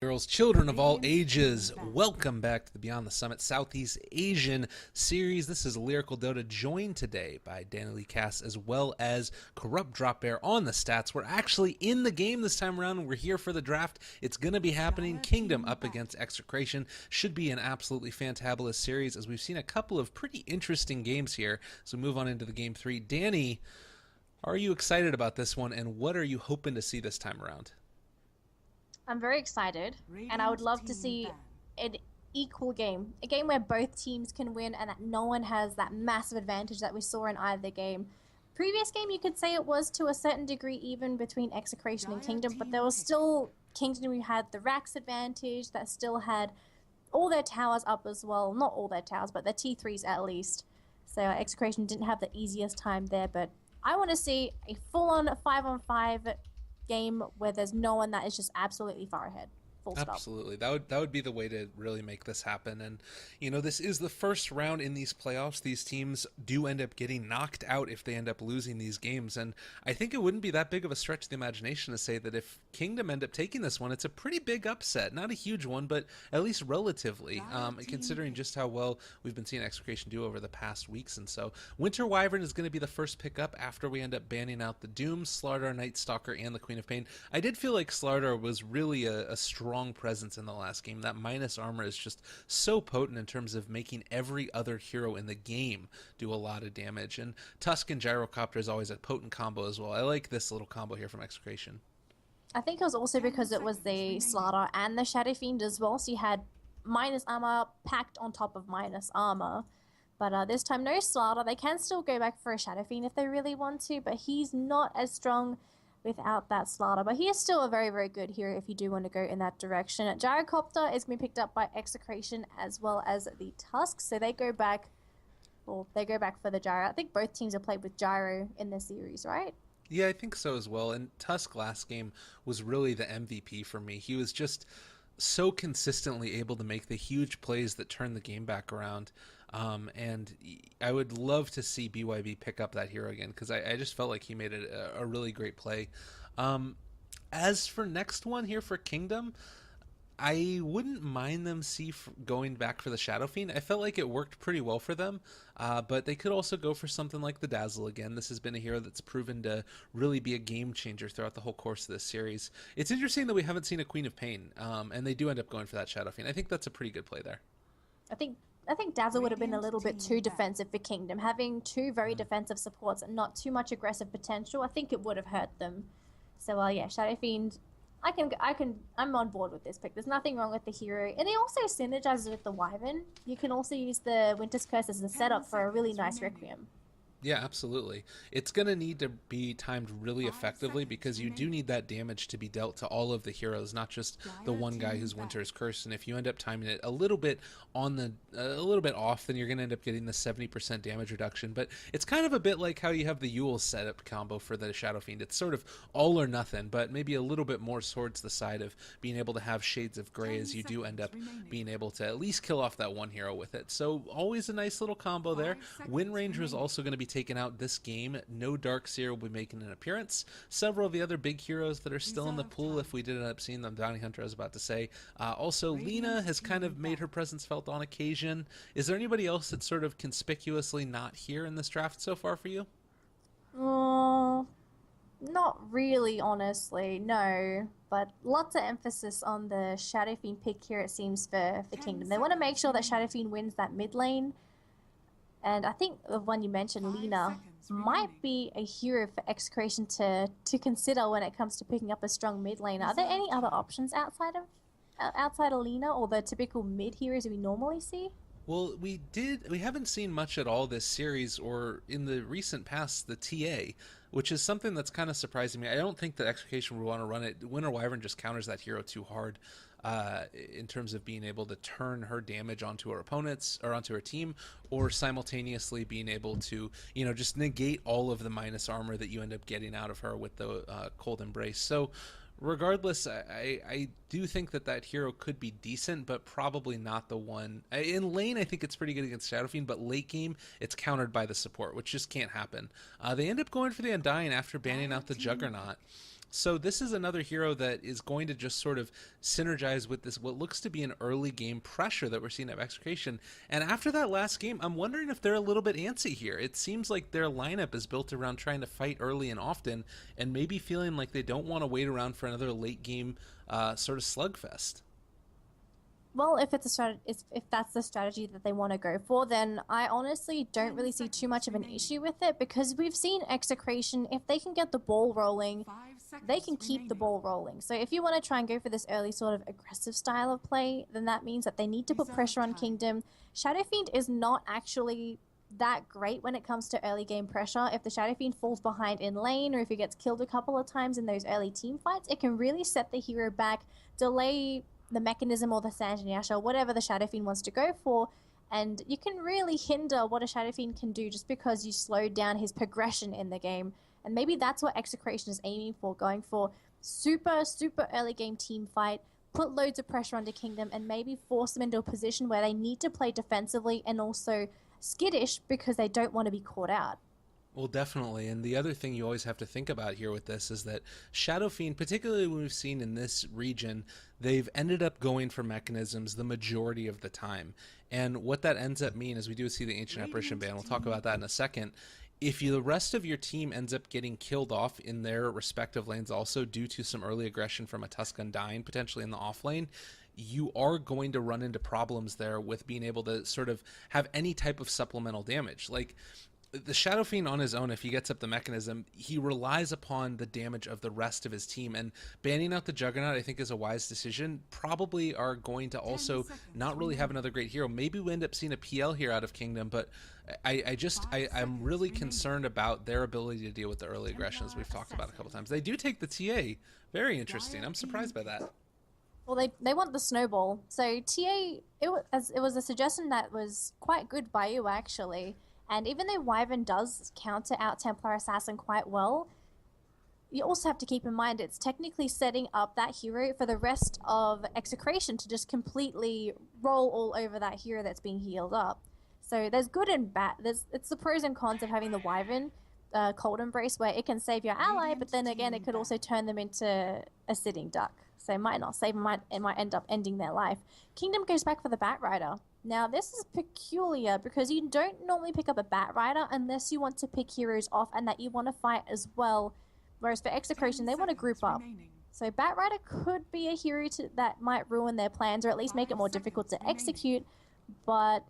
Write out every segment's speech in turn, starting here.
Girls, children of all ages, welcome back to the Beyond the Summit Southeast Asian series. This is Lyrical Dota, joined today by Danny Lee Cass as well as Corrupt Drop Bear on the stats. We're actually in the game this time around. We're here for the draft. It's going to be happening. Kingdom up against Execration. Should be an absolutely fantabulous series, as we've seen a couple of pretty interesting games here. So move on into the game three. Danny, are you excited about this one, and what are you hoping to see this time around? I'm very excited, and I would love to see an equal game, a game where both teams can win and that no one has that massive advantage that we saw in either game. Previous game, you could say it was to a certain degree even between Execration and Kingdom, but there was still Kingdom who had the Rax advantage, that still had all their towers up as well. Not all their towers, but their T3s at least. So Execration didn't have the easiest time there, but I want to see a full-on 5-on-5 game where there's no one that is just absolutely far ahead. Full stop. Absolutely. That would be the way to really make this happen. And this is the first round in these playoffs. These teams do end up getting knocked out if they end up losing these games. And I think it wouldn't be that big of a stretch of the imagination to say that if Kingdom end up taking this one, it's a pretty big upset. Not a huge one, but at least relatively, considering just how well we've been seeing Execration do over the past weeks. And so Winter Wyvern is going to be the first pickup after we end up banning out the Doom, Slardar, Night Stalker, and the Queen of Pain. I did feel like Slardar was really a strong presence in the last game. That minus armor is just so potent in terms of making every other hero in the game do a lot of damage. And Tusk and Gyrocopter is always a potent combo as well. I like this little combo here from Execration. I think it was also because it was the Slardar and the Shadow Fiend as well, so you had minus armor packed on top of minus armor. But this time, no Slardar. They can still go back for a Shadow Fiend if they really want to, but he's not as strong without that Slardar. But he is still a very, very good hero if you do want to go in that direction. Gyrocopter is going to be picked up by Execration as well as the Tusk, so they go back, well, they go back for the Gyro. I think both teams have played with Gyro in this series, right? Yeah, I think so as well. And Tusk last game was really the MVP for me. He was just so consistently able to make the huge plays that turn the game back around. And I would love to see BYB pick up that hero again, because I just felt like he made it a really great play. As for next one here for Kingdom, I wouldn't mind them going back for the Shadow Fiend. I felt like it worked pretty well for them, but they could also go for something like the Dazzle again. This has been a hero that's proven to really be a game changer throughout the whole course of this series. It's interesting that we haven't seen a Queen of Pain, and they do end up going for that Shadow Fiend. I think that's a pretty good play there. I think Dazzle would have been a little bit too defensive for Kingdom. Having two very defensive supports and not too much aggressive potential, I think it would have hurt them. So, yeah, Shadow Fiend, I'm on board with this pick. There's nothing wrong with the hero. And it also synergizes with the Wyvern. You can also use the Winter's Curse as a setup for a really nice Requiem. Yeah, absolutely. It's going to need to be timed really effectively, because you do need that damage to be dealt to all of the heroes, not just the one guy who's Winter's Curse. And if you end up timing it a little bit off, then you're going to end up getting the 70% damage reduction. But it's kind of a bit like how you have the Yule setup combo for the Shadow Fiend. It's sort of all or nothing, but maybe a little bit more towards the side of being able to have shades of gray, as you do end up being able to at least kill off that one hero with it. So always a nice little combo there. Wind Ranger is also going to be taken out this game. No Darkseer will be making an appearance. Several of the other big heroes that are still in the pool, if we did end up seeing them, Bounty Hunter, I was about to say. Also, Lena has kind of made her presence felt on occasion. Is there anybody else that's sort of conspicuously not here in this draft so far for you? Not really, honestly, no. But lots of emphasis on the Shadow Fiend pick here, it seems, for Kingdom. They want to make sure that Shadow Fiend wins that mid lane. And I think the one you mentioned, Lena, might be a hero for Execration to consider when it comes to picking up a strong mid lane. Are there any other options outside of Lena, or the typical mid heroes we normally see? Well, we haven't seen much at all this series, or in the recent past, the TA, which is something that's kind of surprising me. I don't think that Execution would want to run it. Winter Wyvern just counters that hero too hard, in terms of being able to turn her damage onto her opponents or onto her team, or simultaneously being able to, just negate all of the minus armor that you end up getting out of her with the Cold Embrace. So regardless, I do think that hero could be decent, but probably not the one. In lane, I think it's pretty good against Shadow Fiend, but late game, it's countered by the support, which just can't happen. They end up going for the Undying after banning out the Juggernaut. So this is another hero that is going to just sort of synergize with this what looks to be an early game pressure that we're seeing at Execration. And after that last game, I'm wondering if they're a little bit antsy here. It seems like their lineup is built around trying to fight early and often, and maybe feeling like they don't want to wait around for another late game sort of slugfest. Well, if it's a if that's the strategy that they want to go for, then I honestly don't really see too much of an issue with it because we've seen Execration. If they can get the ball rolling, they can keep the ball rolling. So if you want to try and go for this early sort of aggressive style of play, then that means that they need to put pressure on Kingdom. Shadow Fiend is not actually that great when it comes to early game pressure. If the Shadow Fiend falls behind in lane or if he gets killed a couple of times in those early team fights, it can really set the hero back, delay the mechanism or the Sanjanyasha or whatever the Shadow Fiend wants to go for, and you can really hinder what a Shadow Fiend can do just because you slowed down his progression in the game. And maybe that's what Execration is aiming for, going for super early game team fight, put loads of pressure onto Kingdom, and maybe force them into a position where they need to play defensively and also skittish because they don't want to be caught out. Well, definitely. And the other thing you always have to think about here with this is that Shadow Fiend, particularly when we've seen in this region, they've ended up going for mechanisms the majority of the time. And what that ends up meaning is we do see the Ancient Apparition ban. We'll talk about that in a second. If the rest of your team ends up getting killed off in their respective lanes also due to some early aggression from a Tusk Undying, potentially in the off lane, you are going to run into problems there with being able to sort of have any type of supplemental damage. Like, the Shadow Fiend on his own, if he gets up the mechanism, he relies upon the damage of the rest of his team. And banning out the Juggernaut, I think, is a wise decision. Probably are going to also not really have another great hero. Maybe we end up seeing a PL here out of Kingdom, but I'm really concerned about their ability to deal with the early aggressions we've talked about a couple times. They do take the TA. Very interesting. I'm surprised by that. Well, they want the snowball. So TA, it was a suggestion that was quite good by you, actually. And even though Wyvern does counter out Templar Assassin quite well, you also have to keep in mind it's technically setting up that hero for the rest of Execration to just completely roll all over that hero that's being healed up. So there's good and bad. It's the pros and cons of having the Wyvern Cold Embrace, where it can save your ally, but then again it could also turn them into a sitting duck. So it might not save them, it might end up ending their life. Kingdom goes back for the Batrider. Now, this is peculiar because you don't normally pick up a Batrider unless you want to pick heroes off and that you want to fight as well. Whereas for Execration, they want to group up. So Batrider could be a hero that might ruin their plans or at least make it more difficult to execute, but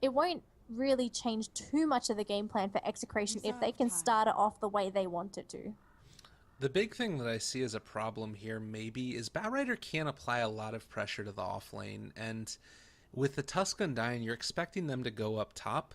it won't really change too much of the game plan for Execration if they can start it off the way they want it to. The big thing that I see as a problem here maybe is Batrider can apply a lot of pressure to the off lane, and with the Tusk Undying, you're expecting them to go up top.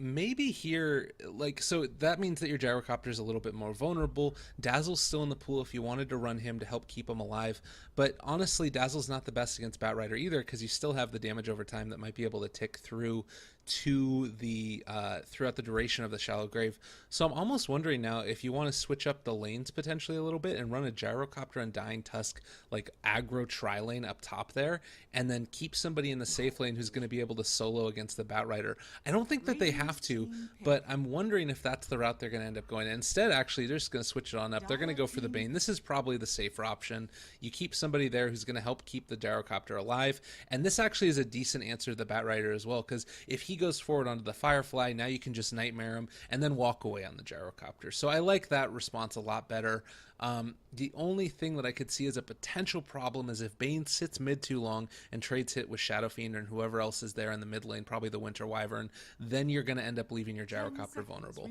Maybe here, like, so that means that your Gyrocopter is a little bit more vulnerable. Dazzle's still in the pool if you wanted to run him to help keep him alive. But honestly, Dazzle's not the best against Batrider either because you still have the damage over time that might be able to tick through to the throughout the duration of the Shallow Grave. So I'm almost wondering now if you want to switch up the lanes potentially a little bit and run a Gyrocopter Undying Tusk like aggro tri-lane up top there, and then keep somebody in the safe lane who's going to be able to solo against the Batrider. I don't think that they have to, but I'm wondering if that's the route they're going to end up going. Instead, actually, they're just going to switch it on up. They're going to go for the Bane. This is probably the safer option. You keep somebody there who's going to help keep the Gyrocopter alive, and this actually is a decent answer to the Batrider as well, because if he goes forward onto the Firefly, now you can just Nightmare him and then walk away on the Gyrocopter. So I like that response a lot better. The only thing that I could see as a potential problem is if Bane sits mid too long and trades hit with Shadow Fiend and whoever else is there in the mid lane, probably the Winter Wyvern, then you're going to end up leaving your Gyrocopter vulnerable.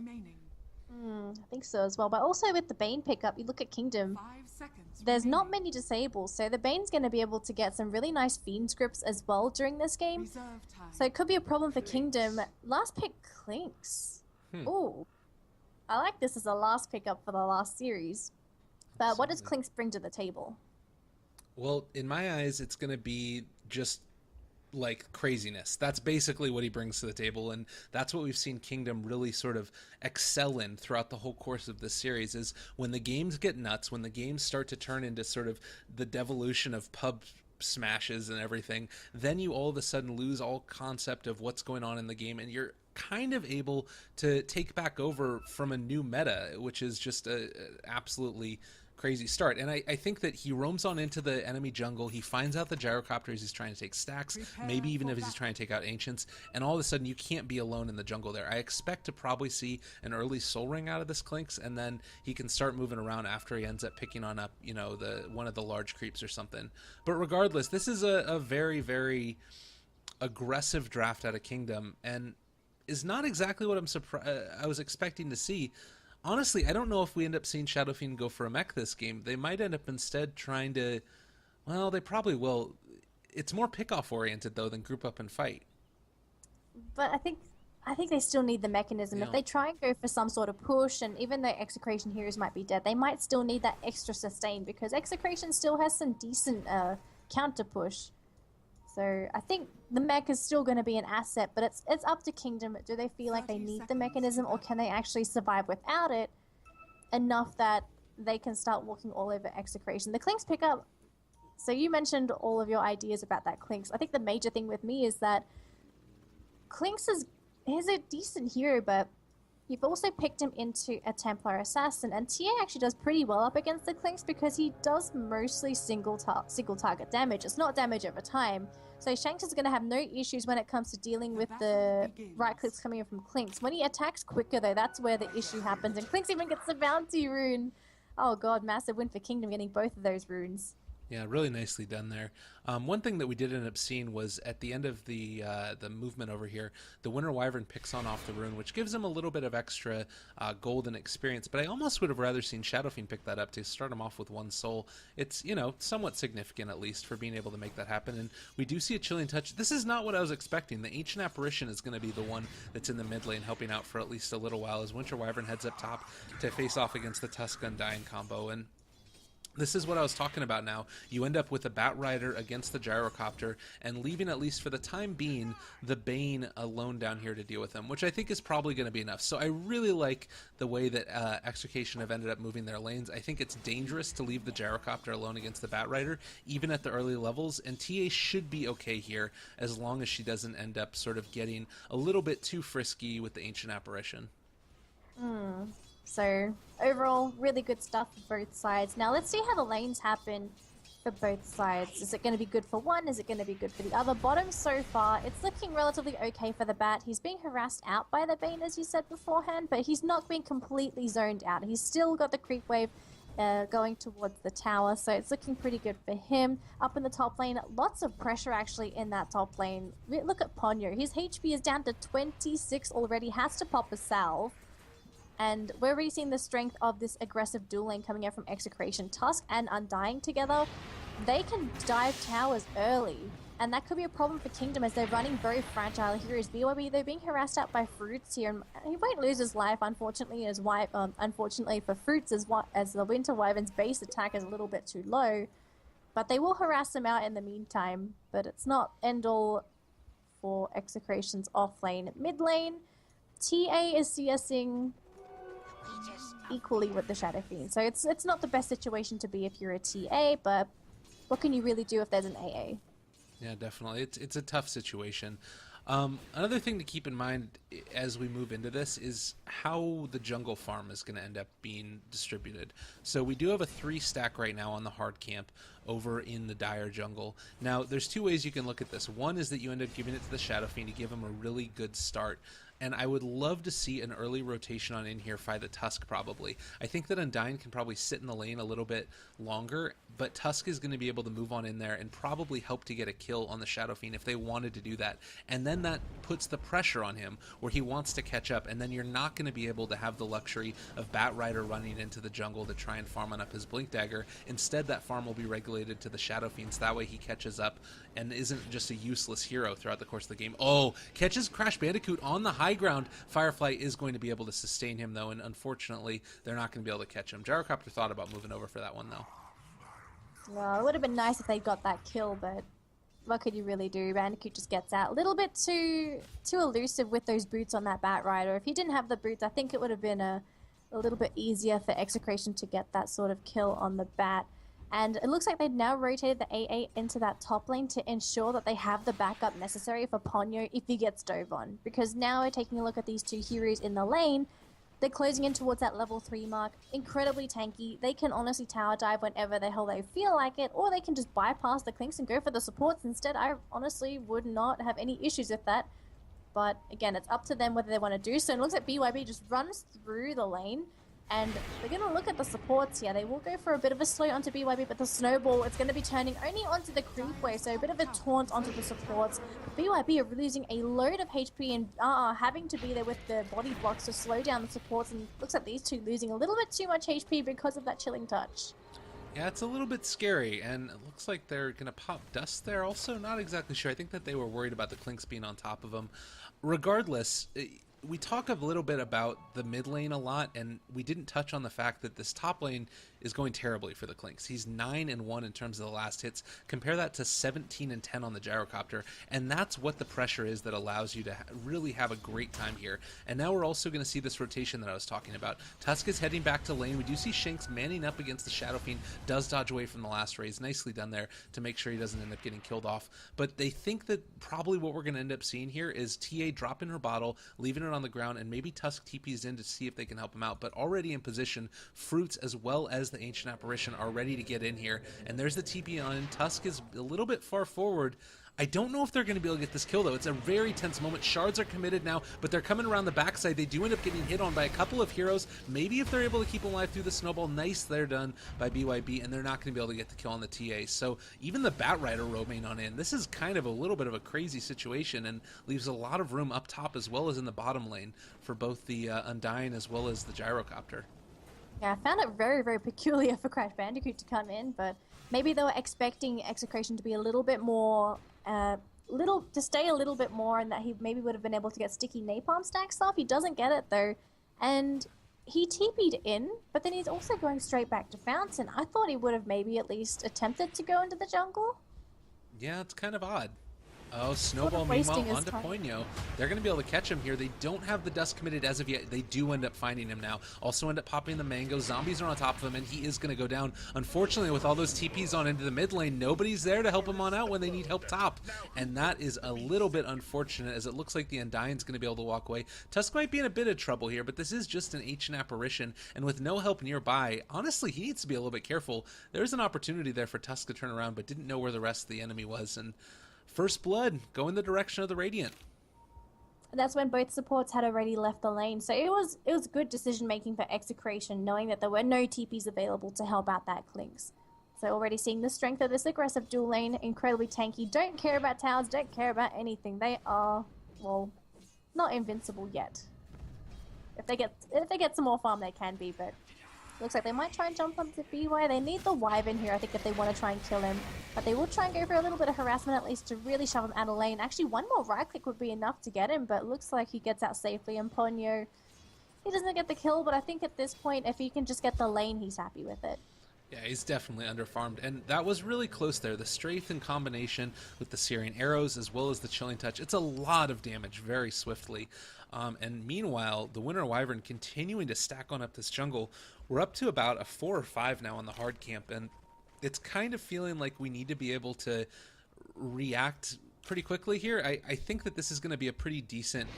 I think so as well. But also with the Bane pickup, you look at Kingdom, there's not many disables, so the Bane's going to be able to get some really nice Fiend scripts as well during this game. So it could be a problem for Kingdom. Last pick, Clinks. Ooh, I like this as a last pickup for the last series. But what does Clinks bring to the table? Well, in my eyes, it's going to be just like craziness. That's basically what he brings to the table, and that's what we've seen Kingdom really sort of excel in throughout the whole course of this series, is when the games get nuts, when the games start to turn into sort of the devolution of pub smashes and everything, then you all of a sudden lose all concept of what's going on in the game, and you're kind of able to take back over from a new meta, which is just a absolutely crazy start. And I think that he roams on into the enemy jungle. He finds out the gyrocopters. He's trying to take stacks, maybe even if he's trying to take out ancients. And all of a sudden, you can't be alone in the jungle there. I expect to probably see an early soul ring out of this Clinks, and then he can start moving around after he ends up picking on up, you know, one of the large creeps or something. But regardless, this is a very, very aggressive draft out of Kingdom, and is not exactly what I was expecting to see. Honestly, I don't know if we end up seeing Shadow Fiend go for a mech this game. They might end up instead trying to... Well, they probably will. It's more pick-off oriented, though, than group up and fight. But I think they still need the mechanism. Yeah. If they try and go for some sort of push, and even though Execration heroes might be dead, they might still need that extra sustain, because Execration still has some decent counter push. So I think the mech is still going to be an asset, but it's up to Kingdom. Do they feel like they need the mechanism, or can they actually survive without it enough that they can start walking all over Execration? The Clinks pick up. So you mentioned all of your ideas about that Clinks. I think the major thing with me is that Clinks is a decent hero, but you've also picked him into a Templar Assassin, and TA actually does pretty well up against the Clinks because he does mostly single target damage. It's not damage over time. So Shanks is going to have no issues when it comes to dealing with the right clicks coming in from Clinks. When he attacks quicker, though, that's where the issue happens, and Clinks even gets the bounty rune. Oh god, massive win for Kingdom getting both of those runes. Yeah, really nicely done there. One thing that we did end up seeing was at the end of the movement over here, the Winter Wyvern picks off the rune, which gives him a little bit of extra golden experience. But I almost would have rather seen Shadow Fiend pick that up to start him off with 1 soul. It's, you know, somewhat significant at least for being able to make that happen. And we do see a Chilling Touch. This is not what I was expecting. The Ancient Apparition is going to be the one that's in the mid lane helping out for at least a little while as Winter Wyvern heads up top to face off against the Tusk Undying combo. And this is what I was talking about now. You end up with a Bat Rider against the Gyrocopter and leaving, at least for the time being, the Bane alone down here to deal with him, which I think is probably going to be enough. So I really like the way that Execration have ended up moving their lanes. I think it's dangerous to leave the Gyrocopter alone against the Bat Rider, even at the early levels, and TA should be okay here as long as she doesn't end up sort of getting a little bit too frisky with the Ancient Apparition. So overall, really good stuff for both sides. Now let's see how the lanes happen for both sides. Is it going to be good for one? Is it going to be good for the other? Bottom so far, it's looking relatively okay for the Bat. He's being harassed out by the Bane, as you said beforehand, but he's not being completely zoned out. He's still got the creep wave going towards the tower, so it's looking pretty good for him. Up in the top lane, lots of pressure actually in that top lane. Look at Ponyo. His HP is down to 26 already, has to pop a salve. And we're already seeing the strength of this aggressive dual lane coming out from Execration. Tusk and Undying together, they can dive towers early. And that could be a problem for Kingdom as they're running very fragile heroes. BYB, they're being harassed out by Fruits here. And he won't lose his life, unfortunately, unfortunately for Fruits, as the Winter Wyvern's base attack is a little bit too low. But they will harass him out in the meantime. But it's not end-all for Execration's off-lane. Mid-lane, TA is CSing equally with the Shadow Fiend. So it's not the best situation to be if you're a TA, but what can you really do if there's an AA? Yeah, definitely. It's a tough situation. Another thing to keep in mind as we move into this is how the jungle farm is going to end up being distributed. So we do have a 3-stack right now on the hard camp over in the Dire jungle. Now, there's 2 ways you can look at this. One is that you end up giving it to the Shadow Fiend to give him a really good start. And I would love to see an early rotation on in here by the Tusk, probably. I think that Undying can probably sit in the lane a little bit longer, but Tusk is going to be able to move on in there and probably help to get a kill on the Shadow Fiend if they wanted to do that. And then that puts the pressure on him where he wants to catch up, and then you're not going to be able to have the luxury of Bat Rider running into the jungle to try and farm on up his Blink Dagger. Instead, that farm will be regulated to the Shadow Fiend, so that way he catches up and isn't just a useless hero throughout the course of the game. Oh, catches Crash Bandicoot on the high ground. Firefly is going to be able to sustain him, though, and unfortunately, they're not going to be able to catch him. Gyrocopter thought about moving over for that one, though. Well, it would have been nice if they got that kill, but what could you really do? Bandicoot just gets out. A little bit too elusive with those boots on that Bat Rider. If he didn't have the boots, I think it would have been a little bit easier for Execration to get that sort of kill on the Bat. And it looks like they've now rotated the AA into that top lane to ensure that they have the backup necessary for Ponyo if he gets dove on. Because now we're taking a look at these two heroes in the lane. They're closing in towards that level 3 mark. Incredibly tanky. They can honestly tower dive whenever the hell they feel like it, or they can just bypass the clinks and go for the supports instead. I honestly would not have any issues with that. But again, it's up to them whether they want to do so. And it looks like BYB just runs through the lane. And they're going to look at the supports here. They will go for a bit of a slow onto BYB, but the snowball, it's going to be turning only onto the creep wave, so a bit of a taunt onto the supports. BYB are losing a load of HP and having to be there with the body blocks to slow down the supports, and looks like these two losing a little bit too much HP because of that chilling touch. Yeah, it's a little bit scary, and it looks like they're going to pop dust there also. Not exactly sure. I think that they were worried about the clinks being on top of them. Regardless, we talk a little bit about the mid lane a lot, and we didn't touch on the fact that this top lane is going terribly for the clinks. He's 9-1 in terms of the last hits. Compare that to 17-10 on the gyrocopter, and that's what the pressure is that allows you to really have a great time here. And now we're also going to see this rotation that I was talking about. Tusk is heading back to lane. We do see Shinx manning up against the Shadow Fiend, does dodge away from the last raise. Nicely done there to make sure he doesn't end up getting killed off. But they think that probably what we're going to end up seeing here is TA dropping her bottle, leaving it on the ground, and maybe Tusk TPs in to see if they can help him out. But already in position, Fruits as well as the Ancient Apparition are ready to get in here. And there's the TP on. Tusk is a little bit far forward. I don't know if they're going to be able to get this kill, though. It's a very tense moment. Shards are committed now, but they're coming around the backside. They do end up getting hit on by a couple of heroes. Maybe if they're able to keep them alive through the snowball, nice, they're done by BYB, and they're not going to be able to get the kill on the TA. So even the Batrider roaming on in. This is kind of a little bit of a crazy situation and leaves a lot of room up top as well as in the bottom lane for both the Undying as well as the Gyrocopter. Yeah, I found it very, very peculiar for Crash Bandicoot to come in, but maybe they were expecting Execration to be a little bit more, to stay a little bit more, and that he maybe would have been able to get sticky napalm stack stuff. He doesn't get it though, and he TP'd in, but then he's also going straight back to Fountain. I thought he would have maybe at least attempted to go into the jungle. Yeah, it's kind of odd. Oh, Snowball meanwhile onto Ponyo. They're going to be able to catch him here. They don't have the dust committed as of yet. They do end up finding him now. Also end up popping the mango. Zombies are on top of him, and he is going to go down. Unfortunately, with all those TPs on into the mid lane, nobody's there to help him on out when they need help top. And that is a little bit unfortunate, as it looks like the Undying's going to be able to walk away. Tusk might be in a bit of trouble here, but this is just an Ancient Apparition, and with no help nearby, honestly, he needs to be a little bit careful. There's an opportunity there for Tusk to turn around, but didn't know where the rest of the enemy was, and First Blood, go in the direction of the Radiant. That's when both supports had already left the lane, so it was good decision making for Execration, knowing that there were no TPs available to help out that Clinks. So already seeing the strength of this aggressive dual lane, incredibly tanky, don't care about towers, don't care about anything. They are, well, not invincible yet. If they get some more farm, they can be, but looks like they might try and jump onto BY. They need the Wyvern here, I think, if they want to try and kill him. But they will try and go for a little bit of harassment, at least, to really shove him out of lane. Actually, one more right-click would be enough to get him, but looks like he gets out safely. And Ponyo, he doesn't get the kill, but I think at this point, if he can just get the lane, he's happy with it. Yeah, he's definitely underfarmed, and that was really close there. The Strafe in combination with the Searing Arrows as well as the Chilling Touch, it's a lot of damage very swiftly. And meanwhile, the Winter Wyvern continuing to stack on up this jungle. We're up to about a 4 or 5 now on the hard camp, and it's kind of feeling like we need to be able to react pretty quickly here. I think that this is going to be a pretty decent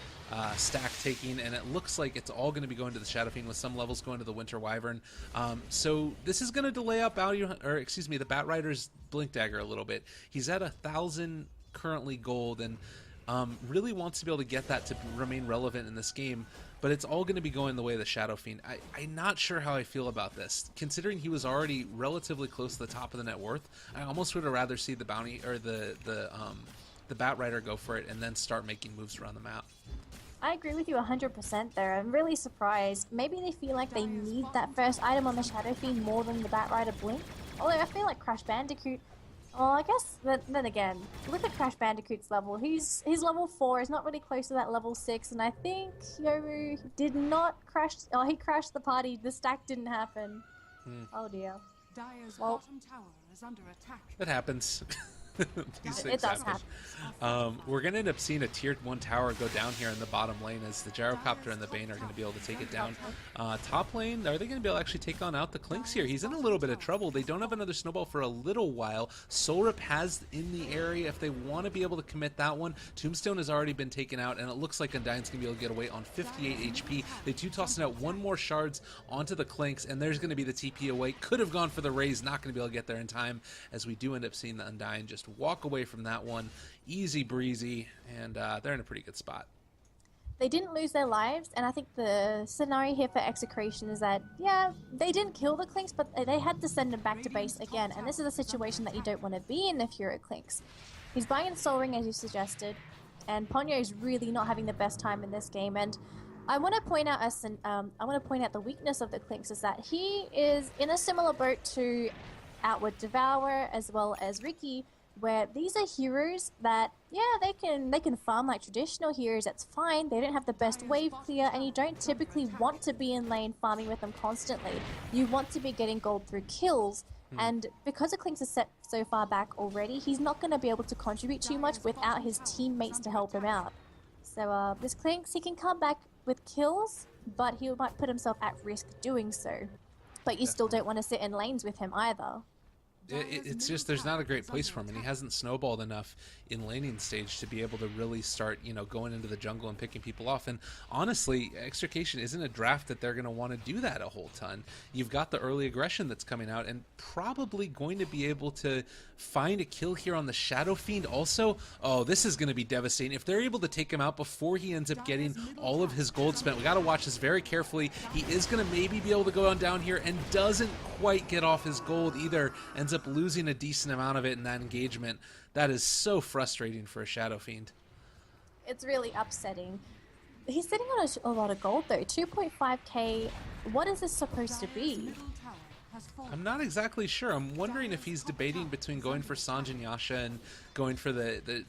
stack taking, and it looks like it's all going to be going to the Shadow Fiend with some levels going to the Winter Wyvern. So this is going to delay out the Batrider's Blink Dagger a little bit. He's at 1,000 currently gold, and really wants to be able to get that to remain relevant in this game, but it's all going to be going the way of the Shadow Fiend. I'm not sure how I feel about this. Considering he was already relatively close to the top of the net worth, I almost would have rather see the bounty or the Batrider go for it and then start making moves around the map. I agree with you 100% there. I'm really surprised. Maybe they feel like they need that first item on the Shadow Fiend more than the Batrider Blink. Although I feel like Crash Bandicoot, well, I guess then again, look at Crash Bandicoot's level. He's level 4. He's not really close to that level 6, and I think Yoru did not crash. Oh, he crashed the party. The stack didn't happen. Oh dear. Dire's bottom tower is under attack. It happens. It does happen. We're going to end up seeing a tier 1 tower go down here in the bottom lane as the Gyrocopter and the Bane are going to be able to take it down. Top lane, are they going to be able to actually take on out the Clinks here? He's in a little bit of trouble. They don't have another snowball for a little while. Soulrip has in the area if they want to be able to commit that one. Tombstone has already been taken out, and it looks like Undyne's going to be able to get away on 58 HP. They do tossing out one more shards onto the Clinks, and there's going to be the TP away. Could have gone for the raise, not going to be able to get there in time, as we do end up seeing the Undyne just walk away from that one. Easy breezy, and they're in a pretty good spot. They didn't lose their lives, and I think the scenario here for Execration is that, yeah, they didn't kill the Clinks, but they had to send them back to base again, and this is a situation that you don't want to be in if you're a Clinks. He's buying a Soul Ring, as you suggested, and Ponyo's really not having the best time in this game, and I want to point out the weakness of the Clinks is that he is in a similar boat to Outward Devourer as well as Ricky, where these are heroes that, yeah, they can farm like traditional heroes, that's fine. They don't have the best wave clear, and you don't typically want to be in lane farming with them constantly. You want to be getting gold through kills, and because the Clinks is set so far back already, he's not going to be able to contribute too much without his teammates to help him out. So this Clinks, he can come back with kills, but he might put himself at risk doing so. But you still don't want to sit in lanes with him either. It's just there's not a great place for him, and he hasn't snowballed enough in laning stage to be able to really start, going into the jungle and picking people off. And honestly, Extrication isn't a draft that they're going to want to do that a whole ton. You've got the early aggression that's coming out, and probably going to be able to find a kill here on the Shadow Fiend also. Oh, this is going to be devastating. If they're able to take him out before he ends up getting all of his gold spent, we got to watch this very carefully. He is going to maybe be able to go on down here and doesn't quite get off his gold either, ends up losing a decent amount of it in that engagement. That is so frustrating for a Shadow Fiend. It's really upsetting. He's sitting on a lot of gold though, 2.5k. What is this supposed to be? I'm not exactly sure. I'm wondering if he's debating between going for Sanj and Yasha and going for the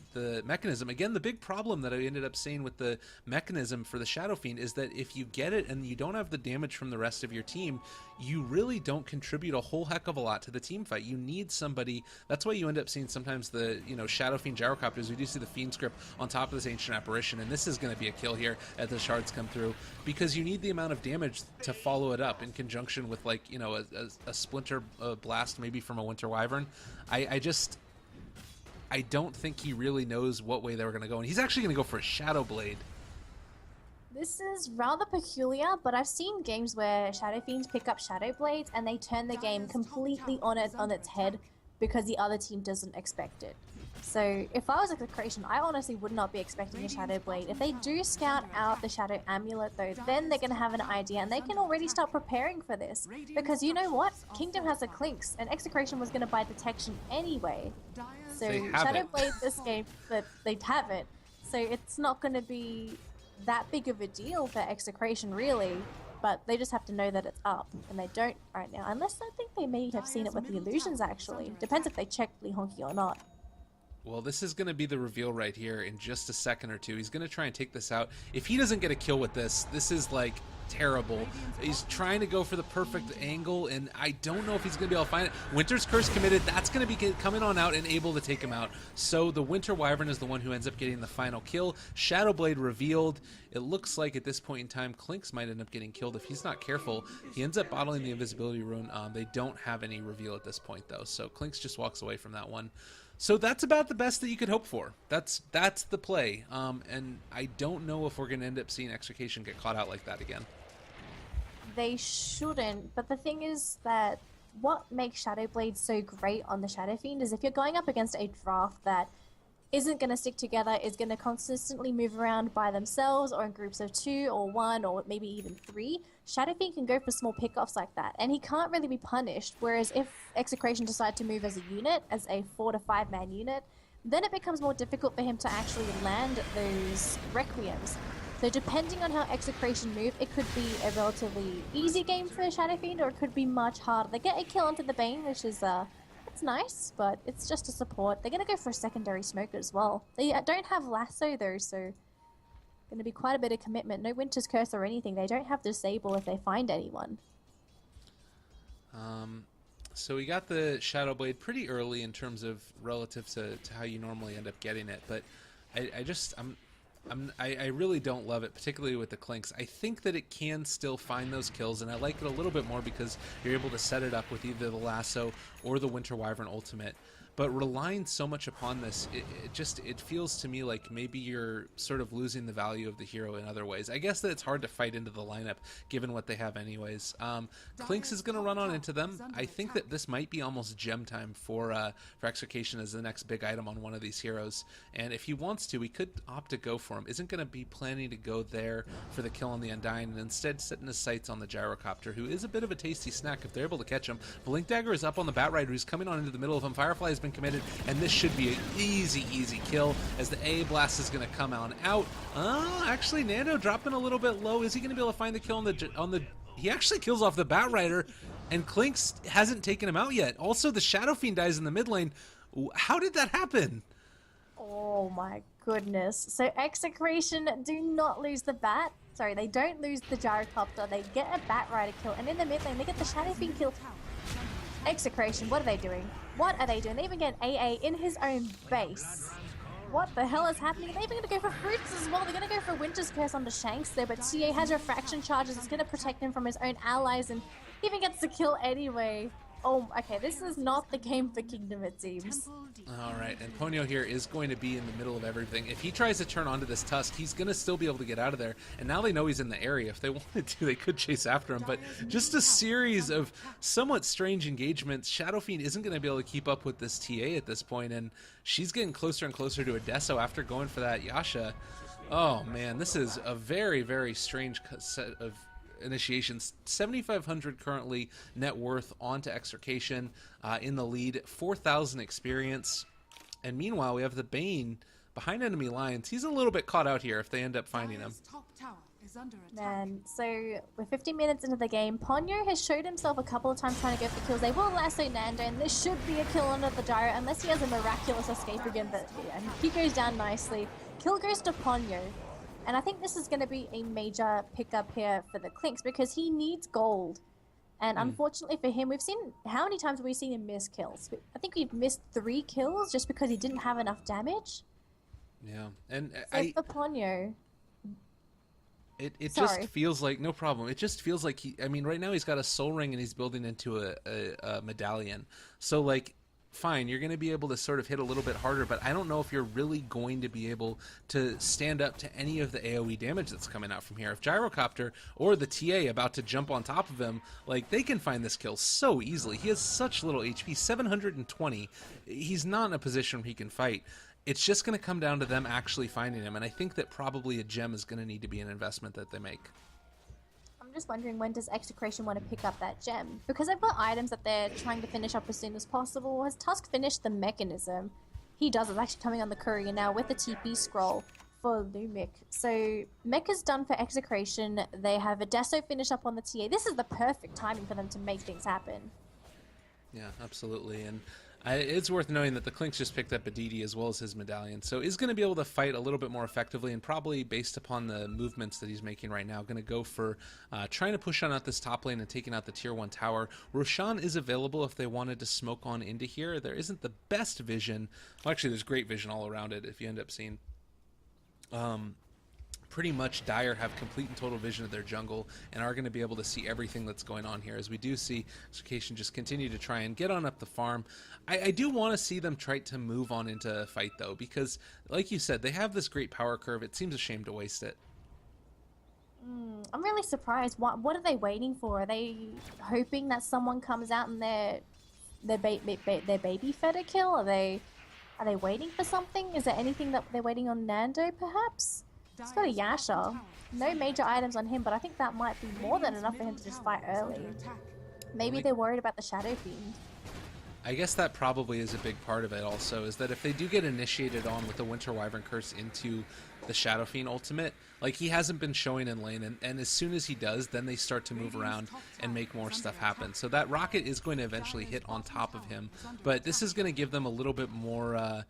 mechanism. Again, the big problem that I ended up seeing with the mechanism for the Shadow Fiend is that if you get it and you don't have the damage from the rest of your team, you really don't contribute a whole heck of a lot to the team fight. You need somebody. That's why you end up seeing sometimes the Shadow Fiend Gyrocopters. We do see the Fiend script on top of this Ancient Apparition, and this is going to be a kill here as the shards come through, because you need the amount of damage to follow it up in conjunction with a Splinter Blast maybe from a Winter Wyvern. I don't think he really knows what way they were going to go, and he's actually going to go for a Shadow Blade. This is rather peculiar, but I've seen games where Shadow Fiends pick up Shadow Blades and they turn the game completely on its head because the other team doesn't expect it. So if I was Execration, I honestly would not be expecting a Shadow Blade. If they do scout out the Shadow Amulet though, then they're going to have an idea, and they can already start preparing for this. Because you know what? Kingdom has a Clinks, and Execration was going to buy detection anyway. So Shadow Blade this game, but they have it. So it's not going to be that big of a deal for Execration really, but they just have to know that it's up, and they don't right now. Unless I think they may have seen it with the illusions actually. Depends if they checked Lee Honky or not. Well, this is going to be the reveal right here in just a second or two. He's going to try and take this out. If he doesn't get a kill with this, this is like terrible. He's trying to go for the perfect angle, and I don't know if he's going to be able to find it. Winter's Curse committed. That's going to be coming on out and able to take him out. So the Winter Wyvern is the one who ends up getting the final kill. Shadow Blade revealed. It looks like at this point in time, Clinks might end up getting killed if he's not careful. He ends up bottling the invisibility rune. They don't have any reveal at this point, though, so Clinks just walks away from that one. So that's about the best that you could hope for. That's the play, and I don't know if we're going to end up seeing Extrication get caught out like that again. They shouldn't, but the thing is that what makes Shadow Blade so great on the Shadow Fiend is if you're going up against a draft that isn't going to stick together, is going to consistently move around by themselves or in groups of 2 or 1 or maybe even 3, Shadow Fiend can go for small pickoffs like that, and he can't really be punished. Whereas if Execration decide to move as a unit, as a 4 to 5 man unit, then it becomes more difficult for him to actually land those Requiems. So depending on how Execration move, it could be a relatively easy game for Shadow Fiend, or it could be much harder. They get a kill onto the Bane, which is it's nice, but it's just a support. They're going to go for a secondary smoke as well. They don't have Lasso though, so going to be quite a bit of commitment. No Winter's Curse or anything. They don't have Disable if they find anyone. So we got the Shadow Blade pretty early in terms of relative to how you normally end up getting it, but I really don't love it, particularly with the Clinks. I think that it can still find those kills, and I like it a little bit more because you're able to set it up with either the Lasso or the Winter Wyvern ultimate. But relying so much upon this, it feels to me like maybe you're sort of losing the value of the hero in other ways. I guess that it's hard to fight into the lineup given what they have anyways. Clinks is going to run on into them. I think that this might be almost gem time for Execration as the next big item on one of these heroes. And if he wants to, he could opt to go for him. Isn't going to be planning to go there for the kill on the Undying, and instead setting his sights on the Gyrocopter, who is a bit of a tasty snack if they're able to catch him. Blink Dagger is up on the Bat Rider, who's coming on into the middle of him. Firefly has been committed, and this should be an easy kill as the A blast is going to come on out. Actually, Nando dropping a little bit low. Is he going to be able to find the kill on the? He actually kills off the Bat Rider, and Clinks hasn't taken him out yet. Also, the Shadow Fiend dies in the mid lane. How did that happen? Oh my goodness. So Execration do not lose the bat. Sorry, they don't lose the Gyrocopter. They get a Bat Rider kill, and in the mid lane they get the Shadow Fiend kill. Execration, what are they doing? What are they doing? They even get an AA in his own base. What the hell is happening? They're even going to go for fruits as well. They're going to go for Winter's Curse onto Shanks there, but TA has refraction charges. It's going to protect him from his own allies, and he even gets the kill anyway. Oh, okay, this is not the game for Kingdom, it seems. Alright, and Ponyo here is going to be in the middle of everything. If he tries to turn onto this Tusk, he's going to still be able to get out of there. And now they know he's in the area. If they wanted to, they could chase after him. But just a series of somewhat strange engagements. Shadow Fiend isn't going to be able to keep up with this TA at this point, and she's getting closer and closer to a Deso after going for that Yasha. Oh, man, this is a very strange set of initiations. 7,500 currently net worth onto Execration in the lead, 4,000 experience, and meanwhile we have the Bane behind enemy lines. He's a little bit caught out here if they end up finding him. Man, so we're 15 minutes into the game. Ponyo has showed himself a couple of times trying to go for kills. They will lasso Nando, and this should be a kill under the gyro unless he has a miraculous escape again. But yeah, he goes down nicely. Kill goes to Ponyo. And I think this is going to be a major pickup here for the Clinks because he needs gold. And unfortunately for him, we've seen, how many times have we seen him miss kills? I think we've missed 3 kills just because he didn't have enough damage. Yeah, and so for Ponyo, it just feels like, no problem. It just feels like I mean, right now he's got a soul ring and he's building into a medallion. So like, fine, you're going to be able to sort of hit a little bit harder, but I don't know if you're really going to be able to stand up to any of the AoE damage that's coming out from here. If Gyrocopter or the TA about to jump on top of him, like, they can find this kill so easily. He has such little HP, 720. He's not in a position where he can fight. It's just going to come down to them actually finding him, and I think that probably a gem is going to need to be an investment that they make. I'm just wondering, when does Execration want to pick up that gem? Because they've got items that they're trying to finish up as soon as possible. Has Tusk finished the mechanism? He does. It's actually coming on the courier now with the TP scroll for Lumik. So Mech is done for Execration. They have a Deso finish up on the TA. This is the perfect timing for them to make things happen. Yeah, absolutely. And it's worth knowing that the Clinks just picked up Aditi as well as his medallion, so is going to be able to fight a little bit more effectively, and probably based upon the movements that he's making right now, going to go for trying to push on out this top lane and taking out the tier 1 tower. Roshan is available if they wanted to smoke on into here. There isn't the best vision. Well, actually, there's great vision all around it if you end up seeing. Pretty much Dire have complete and total vision of their jungle and are going to be able to see everything that's going on here, as we do see Execration just continue to try and get on up the farm. I do want to see them try to move on into a fight, though, because, like you said, they have this great power curve. It seems a shame to waste it. I'm really surprised. What are they waiting for? Are they hoping that someone comes out and their baby fed a kill? Are they waiting for something? Is there anything that they're waiting on Nando, perhaps? He's got a Yasha. No major items on him, but I think that might be more than enough for him to just fight early. Maybe they're worried about the Shadow Fiend. I guess that probably is a big part of it also, is that if they do get initiated on with the Winter Wyvern Curse into the Shadow Fiend ultimate, like, he hasn't been showing in lane, and as soon as he does, then they start to move around and make more stuff happen. So that rocket is going to eventually hit on top of him, but this is going to give them a little bit more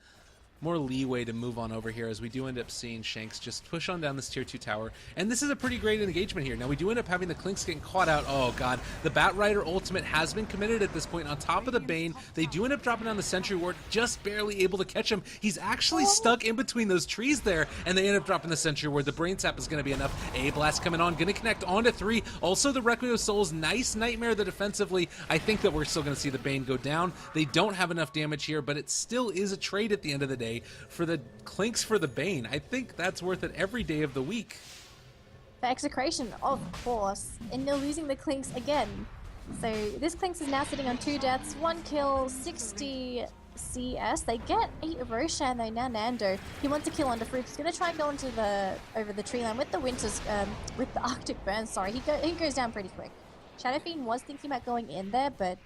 more leeway to move on over here, as we do end up seeing Shanks just push on down this tier 2 tower. And this is a pretty great engagement here. Now we do end up having the Clinks getting caught out. Oh god, the Bat Rider ultimate has been committed at this point on top of the Bane. They do end up dropping down the Sentry Ward, just barely able to catch him. He's actually stuck in between those trees there, and they end up dropping the Sentry Ward. The Brain Sap is going to be enough. A-Blast coming on, going to connect onto 3. Also the Requiem of Souls, nice Nightmare that defensively. I think that we're still going to see the Bane go down. They don't have enough damage here, but it still is a trade at the end of the day for the Clinks for the Bane. I think that's worth it every day of the week. For Execration, of course. And they're losing the Clinks again. So this Clinks is now sitting on 2 deaths, 1 kill, 60 CS. They get 8 of Roshan though. Now Nando, he wants to kill onto Fruit. He's going to try and go into over the tree line with the with the Arctic Burn. Sorry, he goes down pretty quick. Shadow Fiend was thinking about going in there, but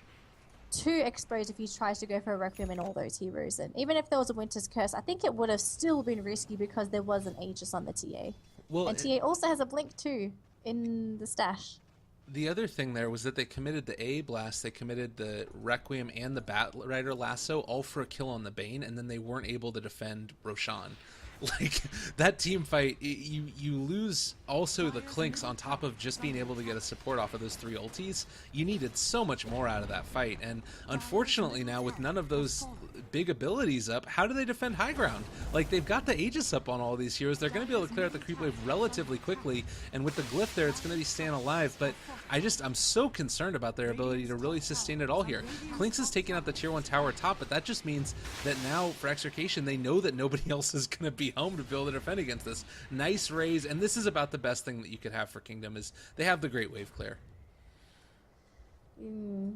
too exposed if he tries to go for a Requiem in all those heroes. And even if there was a Winter's Curse, I think it would have still been risky because there was an Aegis on the TA. Well, and TA also has a Blink too in the stash. The other thing there was that they committed the A-Blast, they committed the Requiem and the Bat Rider Lasso all for a kill on the Bane, and then they weren't able to defend Roshan. Like, that team fight, you lose also the Clinks on top of just being able to get a support off of those 3 ultis. You needed so much more out of that fight, and unfortunately now with none of those big abilities up, how do they defend high ground? Like, they've got the Aegis up on all these heroes. They're going to be able to clear out the creep wave relatively quickly, and with the glyph there, it's going to be staying alive, but I'm so concerned about their ability to really sustain it all here. Clinks is taking out the tier 1 tower top, but that just means that now for Execration, they know that nobody else is going to be home to be able to defend against this. Nice raise, and this is about the best thing that you could have for Kingdom, is they have the Great Wave clear.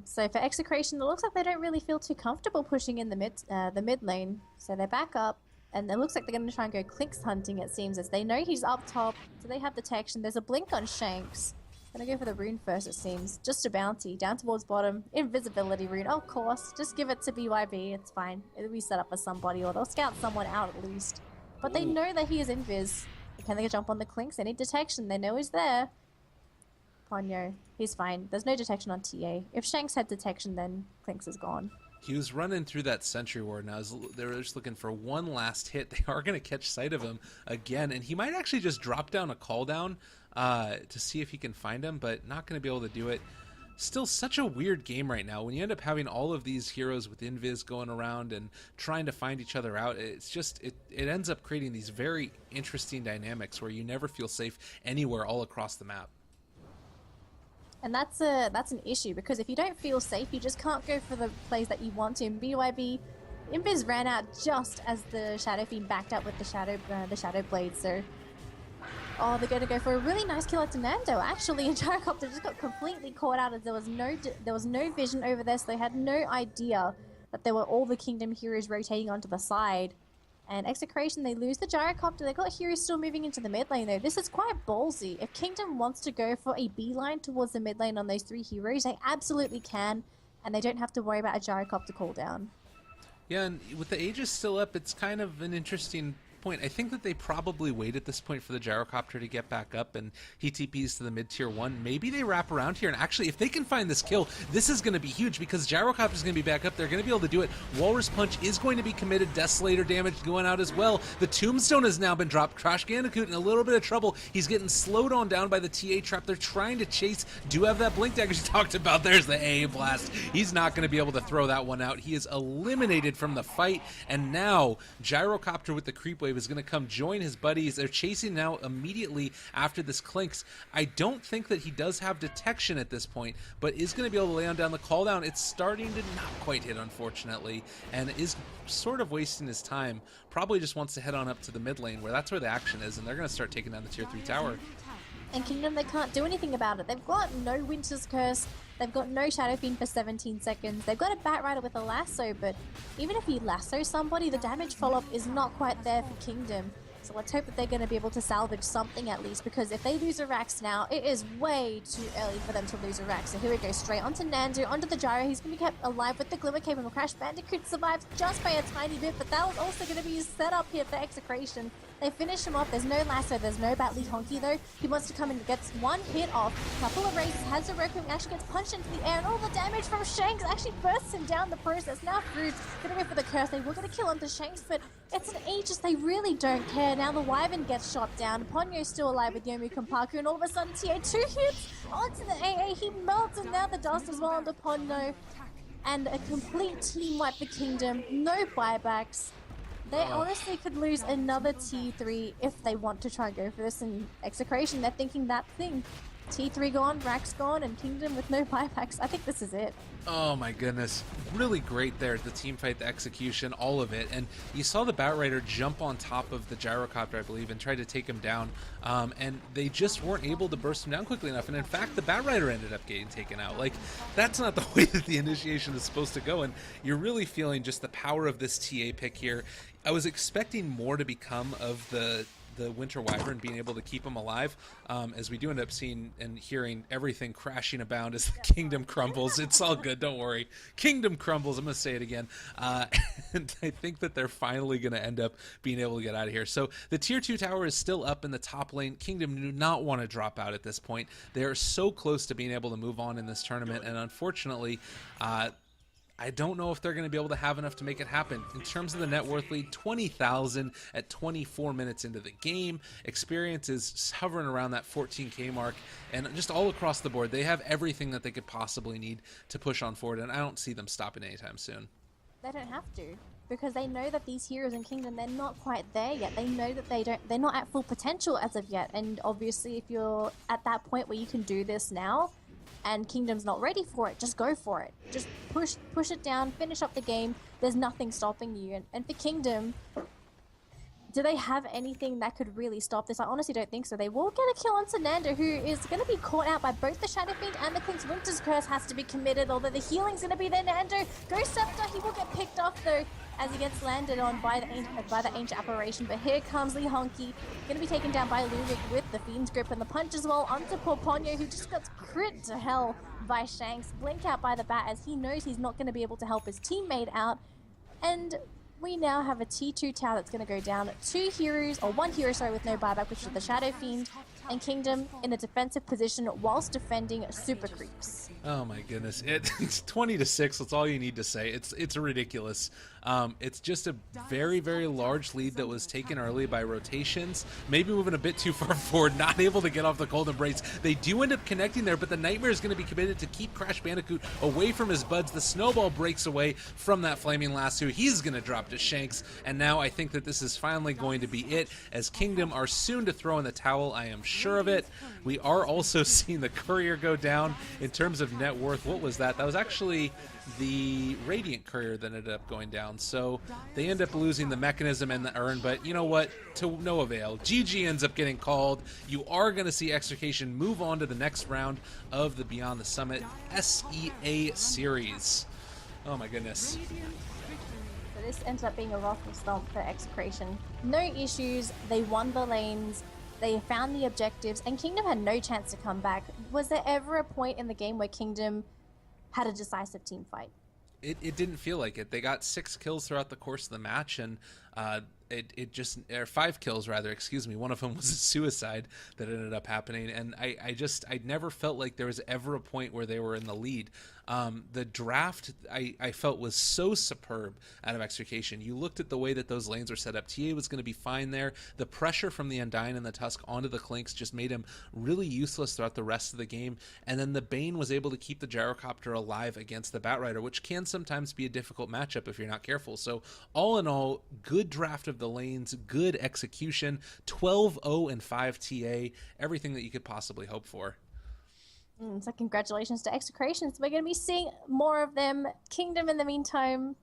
So for Execration, it looks like they don't really feel too comfortable pushing in the mid lane. So they back up, and it looks like they're going to try and go Clinks hunting, it seems, as they know he's up top, so they have detection. There's a blink on Shanks. Gonna go for the rune first, it seems. Just a bounty, down towards bottom. Invisibility rune, of course. Just give it to BYB, it's fine. It'll be set up for somebody, or they'll scout someone out at least. But they know that he is invis. Can they jump on the Clinks? They need detection, they know he's there. Ponyo, he's fine. There's no detection on TA. If Shanks had detection, then Clinks is gone. He was running through that Sentry Ward, and they were just looking for one last hit. They are going to catch sight of him again, and he might actually just drop down a call down to see if he can find him, but not going to be able to do it. Still such a weird game right now when you end up having all of these heroes with invis going around and trying to find each other out. It's just it ends up creating these very interesting dynamics where you never feel safe anywhere all across the map. And that's an issue, because if you don't feel safe, you just can't go for the plays that you want to. And BYB, invis ran out just as the Shadow Fiend backed up with the Shadow Blade. So, oh, they're going to go for a really nice kill at Nando. Actually, and Gyrocopter just got completely caught out as there was no vision over there, so they had no idea that there were all the Kingdom heroes rotating onto the side. And Execration, they lose the Gyrocopter. They got heroes still moving into the mid lane though. This is quite ballsy. If Kingdom wants to go for a beeline towards the mid lane on those 3 heroes, they absolutely can, and they don't have to worry about a Gyrocopter cooldown. Yeah, and with the Aegis still up, it's kind of an interesting point. I think that they probably wait at this point for the Gyrocopter to get back up, and he TPs to the mid tier 1. Maybe they wrap around here, and actually if they can find this kill, this is going to be huge, because Gyrocopter is going to be back up. They're going to be able to do it. Walrus Punch is going to be committed. Desolator damage going out as well. The Tombstone has now been dropped. Crash Bandicoot in a little bit of trouble. He's getting slowed on down by the TA trap. They're trying to chase. Do have that blink dagger you talked about. There's the A blast. He's not going to be able to throw that one out. He is eliminated from the fight, and now Gyrocopter with the creep wave is going to come join his buddies. They're chasing now immediately after this Clinks. I don't think that he does have detection at this point, but is going to be able to lay on down the call down. It's starting to not quite hit, unfortunately, and is sort of wasting his time. Probably just wants to head on up to the mid lane, where that's where the action is, and they're going to start taking down the tier 3 tower. And Kingdom, they can't do anything about it. They've got no Winter's Curse. They've got no Shadow Fiend for 17 seconds. They've got a Bat Rider with a lasso, but even if he lassos somebody, the damage follow-up is not quite there for Kingdom. So let's hope that they're going to be able to salvage something at least, because if they lose a Rax now, it is way too early for them to lose a Rax. So here we go, straight onto Nando, onto the Gyro. He's going to be kept alive with the Glimmer Cape, and Crash Bandicoot survives just by a tiny bit, but that was also going to be set up here for Execration. They finish him off. There's no lasso. There's no Batley Honky, though. He wants to come and gets one hit off. Couple of races. Has the rope. Actually gets punched into the air. And all the damage from Shanks actually bursts him down the process. Now Fruits going to go for the curse. They were going to kill onto Shanks, but it's an Aegis. They really don't care. Now the Wyvern gets shot down. Ponyo's still alive with Yomu Kompaku. And all of a sudden, TA 2 hits onto the AA. He melts, and now the dust as well onto Ponyo. And a complete team wipe for Kingdom. No buybacks. They honestly could lose another T3 if they want to try and go for this in Execration. They're thinking that thing. T3 gone, Rax gone, and Kingdom with no buybacks. I think this is it. Oh my goodness. Really great there. The team fight, the execution, all of it. And you saw the Batrider jump on top of the gyrocopter, I believe, and try to take him down. And they just weren't able to burst him down quickly enough. And in fact, the Batrider ended up getting taken out. Like, that's not the way that the initiation is supposed to go. And you're really feeling just the power of this TA pick here. I was expecting more to become of the Winter Wyvern being able to keep him alive, as we do end up seeing and hearing everything crashing abound as the Kingdom crumbles. It's all good, don't worry. Kingdom crumbles, I'm going to say it again. And I think that they're finally going to end up being able to get out of here. So the Tier 2 tower is still up in the top lane. Kingdom do not want to drop out at this point. They are so close to being able to move on in this tournament, and unfortunately, I don't know if they're going to be able to have enough to make it happen. In terms of the net worth lead, 20,000 at 24 minutes into the game. Experience is hovering around that 14K mark. And just all across the board, they have everything that they could possibly need to push on forward. And I don't see them stopping anytime soon. They don't have to, because they know that these heroes in Kingdom, they're not quite there yet. They know that they're not at full potential as of yet. And obviously, if you're at that point where you can do this now, and Kingdom's not ready for it, just go for it. Just push it down, finish up the game. There's nothing stopping you. And for Kingdom, do they have anything that could really stop this? I honestly don't think so. They will get a kill on Nando, who is going to be caught out by both the Shadow Fiend and the Clink's Winter's Curse has to be committed, although the healing's going to be there. Nando, Ghost Scepter, he will get picked off though, as he gets landed on by the Ancient Apparition. But here comes Lee Honky, going to be taken down by Lurik with the Fiend's Grip and the punch as well onto poor Ponyo, who just got crit to hell by Shanks. Blink out by the bat as he knows he's not going to be able to help his teammate out. And we now have a T2 tower that's going to go down. One hero, sorry, with no buyback, which is the Shadow Fiend, and Kingdom in a defensive position whilst defending super creeps. Oh my goodness, it's 20-6. That's all you need to say. It's ridiculous. It's just a very, very large lead that was taken early by rotations, maybe moving a bit too far forward, not able to get off the Cold Embrace. They do end up connecting there, but the Nightmare is going to be committed to keep Crash Bandicoot away from his buds. The Snowball breaks away from that Flaming Lasso. He's going to drop to Shanks, and now I think that this is finally going to be it, as Kingdom are soon to throw in the towel. I am sure of it. We are also seeing the Courier go down. In terms of net worth, what was that? That was actually the Radiant Courier that ended up going down. So they end up losing the Mechanism and the Urn, but you know what? To no avail. GG ends up getting called. You are going to see Execration move on to the next round of the Beyond the Summit SEA series. Oh my goodness. So this ends up being a raffle stomp for Execration. No issues. They won the lanes. They found the objectives, and Kingdom had no chance to come back. Was there ever a point in the game where Kingdom had a decisive team fight? It didn't feel like it. They got 6 kills throughout the course of the match, and or 5 kills rather, excuse me. One of them was a suicide that ended up happening, and I never felt like there was ever a point where they were in the lead. The draft I felt was so superb out of Execration. You looked at the way that those lanes were set up. TA was going to be fine there. The pressure from the Undyne and the Tusk onto the Clinks just made him really useless throughout the rest of the game. And then the Bane was able to keep the Gyrocopter alive against the Batrider, which can sometimes be a difficult matchup if you're not careful. So all in all, good draft of the lanes, good execution, 12-0 and 5 TA, everything that you could possibly hope for. So congratulations to Execration. So we're going to be seeing more of them. Kingdom, in the meantime,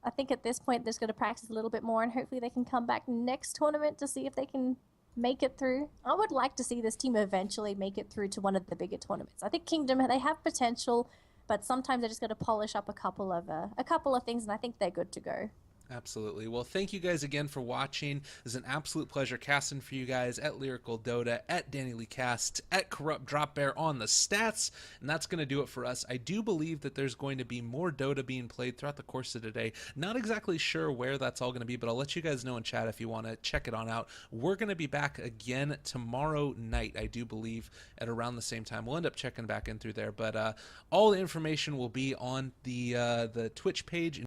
I think at this point they're going to practice a little bit more, and hopefully they can come back next tournament to see if they can make it through. I would like to see this team eventually make it through to one of the bigger tournaments. I think Kingdom, they have potential, but sometimes they're just going to polish up a couple of things, and I think they're good to go. Absolutely. Well, thank you guys again for watching. It was an absolute pleasure casting for you guys at Lyrical Dota, at Danny Lee Cast, at Corrupt Drop Bear on the stats. And that's going to do it for us. I do believe that there's going to be more Dota being played throughout the course of today. Not exactly sure where that's all going to be, but I'll let you guys know in chat if you want to check it on out. We're going to be back again tomorrow night, I do believe, at around the same time. We'll end up checking back in through there. But all the information will be on the Twitch page.